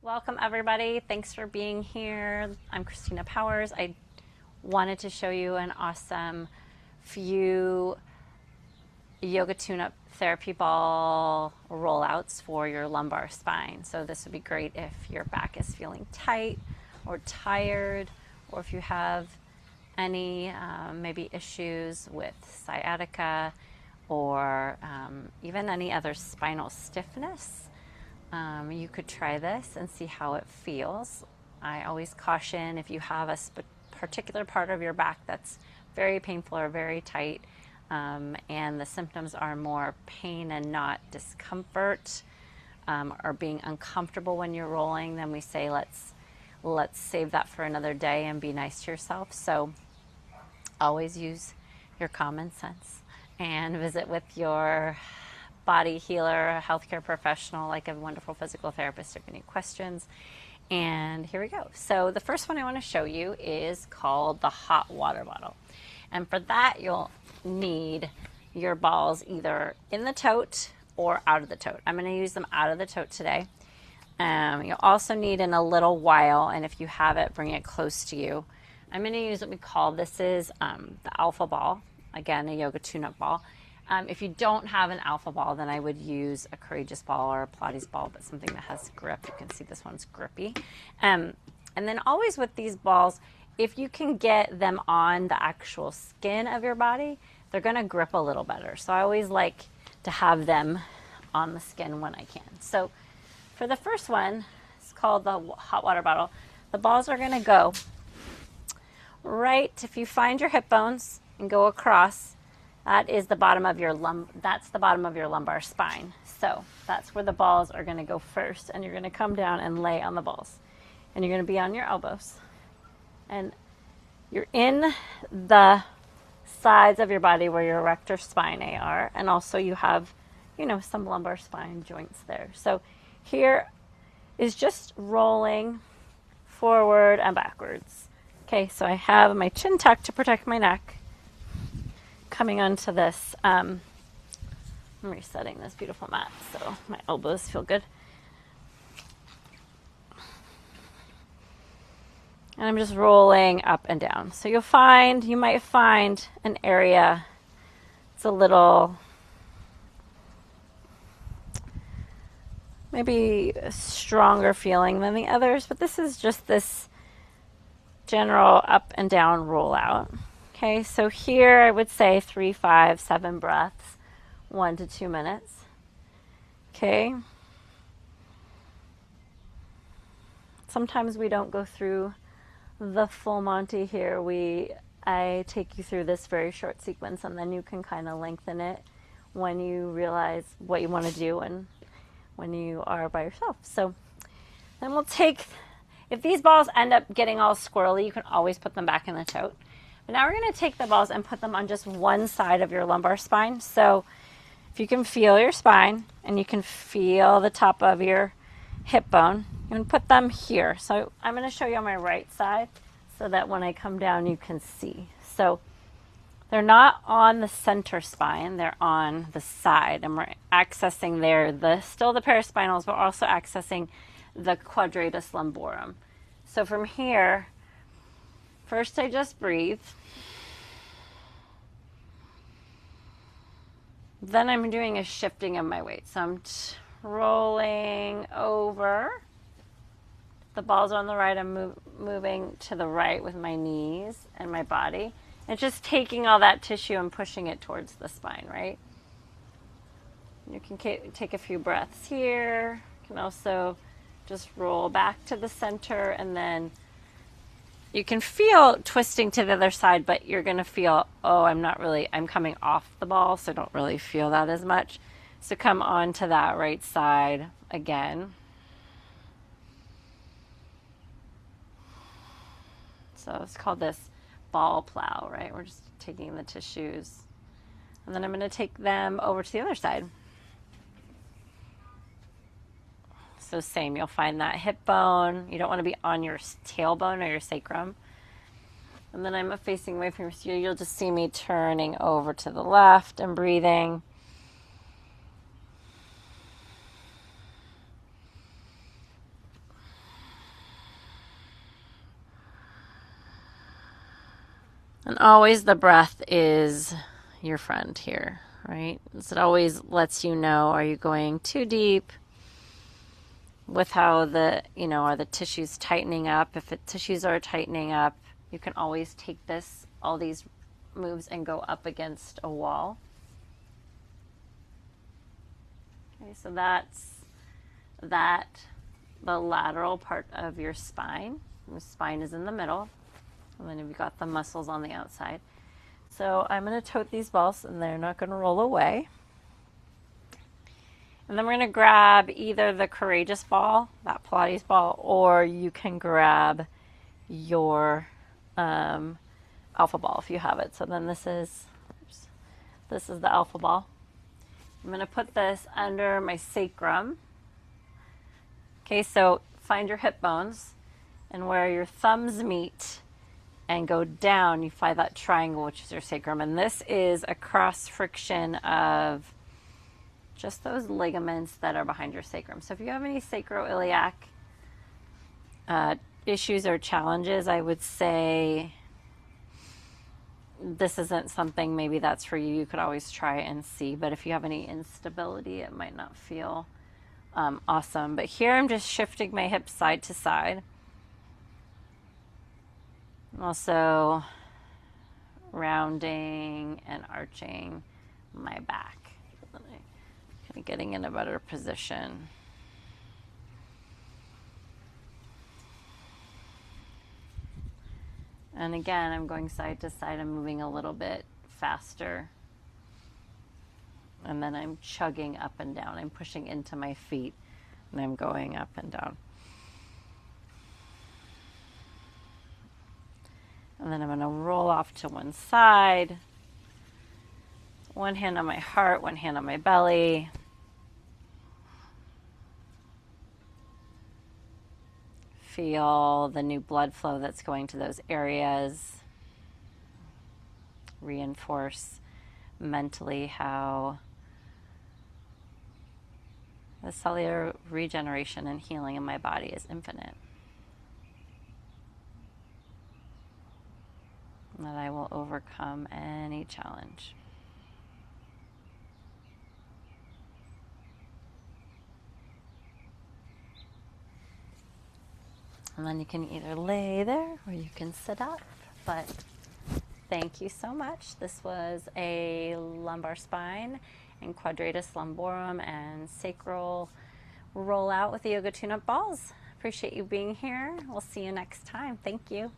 Welcome everybody. Thanks for being here. I'm Christina Powers. I wanted to show you an awesome few yoga tune-up therapy ball rollouts for your lumbar spine. So this would be great if your back is feeling tight or tired, or if you have any maybe issues with sciatica or even any other spinal stiffness. You could try this and see how it feels. I always caution if you have a particular part of your back that's very painful or very tight, and the symptoms are more pain and not discomfort, or being uncomfortable when you're rolling, then we say let's save that for another day and be nice to yourself. So always use your common sense and visit with your body healer, a healthcare professional like a wonderful physical therapist if you need questions. And here we go. So the first one I want to show you is called the hot water bottle. And for that, you'll need your balls either in the tote or out of the tote. I'm going to use them out of the tote today. You'll also need in a little while, and if you have it, bring it close to you. I'm going to use what we call, this is the alpha ball, again, a yoga tune-up ball. If you don't have an alpha ball, then I would use a courageous ball or a Pilates ball, but something that has grip. You can see this one's grippy. And then always with these balls, if you can get them on the actual skin of your body, they're going to grip a little better. So I always like to have them on the skin when I can. So for the first one, it's called the hot water bottle. The balls are going to go right, if you find your hip bones and go across, that is the bottom of your that's the bottom of your lumbar spine. So that's where the balls are going to go first, and you're going to come down and lay on the balls. And you're going to be on your elbows. And you're in the sides of your body where your erector spinae are, and also you have, some lumbar spine joints there. So here is just rolling forward and backwards. Okay, so I have my chin tucked to protect my neck. Coming onto this, I'm resetting this beautiful mat so my elbows feel good. And I'm just rolling up and down. So you might find an area, it's a little, maybe a stronger feeling than the others, but this is just this general up and down rollout. Okay, so here I would say 3, 5, 7 breaths, 1 to 2 minutes. Okay. Sometimes we don't go through the full Monty here. I take you through this very short sequence, and then you can kind of lengthen it when you realize what you want to do and when you are by yourself. So then we'll take, if these balls end up getting all squirrely, you can always put them back in the tote. But now we're going to take the balls and put them on just one side of your lumbar spine. So if you can feel your spine and you can feel the top of your hip bone, you can put them here. So I'm going to show you on my right side so that when I come down you can see. So they're not on the center spine, they're on the side, and we're accessing still the paraspinals, but also accessing the quadratus lumborum. So from here, first I just breathe. Then I'm doing a shifting of my weight. So I'm rolling over. The balls are on the right. I'm moving to the right with my knees and my body. And just taking all that tissue and pushing it towards the spine, right? You can take a few breaths here. You can also just roll back to the center, and then you can feel twisting to the other side, but you're going to feel, I'm coming off the ball, so I don't really feel that as much. So come on to that right side again. So it's called this ball plow, right? We're just taking the tissues. And then I'm going to take them over to the other side. So same, you'll find that hip bone. You don't want to be on your tailbone or your sacrum. And then I'm facing away from you. You'll just see me turning over to the left and breathing. And always the breath is your friend here, right? It always lets you know, are you going too deep with how the, are the tissues tightening up? If the tissues are tightening up, you can always take all these moves and go up against a wall. Okay, so that's the lateral part of your spine. The spine is in the middle. And then you've got the muscles on the outside. So I'm going to tote these balls and they're not going to roll away. And then we're going to grab either the courageous ball, that Pilates ball, or you can grab your alpha ball if you have it. So then this is the alpha ball. I'm going to put this under my sacrum. Okay, so find your hip bones, and where your thumbs meet and go down, you find that triangle, which is your sacrum. And this is a cross friction of just those ligaments that are behind your sacrum. So if you have any sacroiliac issues or challenges, I would say this isn't something maybe that's for you. You could always try and see. But if you have any instability, it might not feel awesome. But here I'm just shifting my hips side to side. Also rounding and arching my back. Kind of getting in a better position. And again, I'm going side to side. I'm moving a little bit faster. And then I'm chugging up and down. I'm pushing into my feet and I'm going up and down. And then I'm going to roll off to one side. One hand on my heart, one hand on my belly. Feel the new blood flow that's going to those areas. Reinforce mentally how the cellular regeneration and healing in my body is infinite. And that I will overcome any challenge. And then you can either lay there or you can sit up. But thank you so much. This was a lumbar spine and quadratus lumborum and sacral rollout with the yoga tune-up balls. Appreciate you being here. We'll see you next time. Thank you.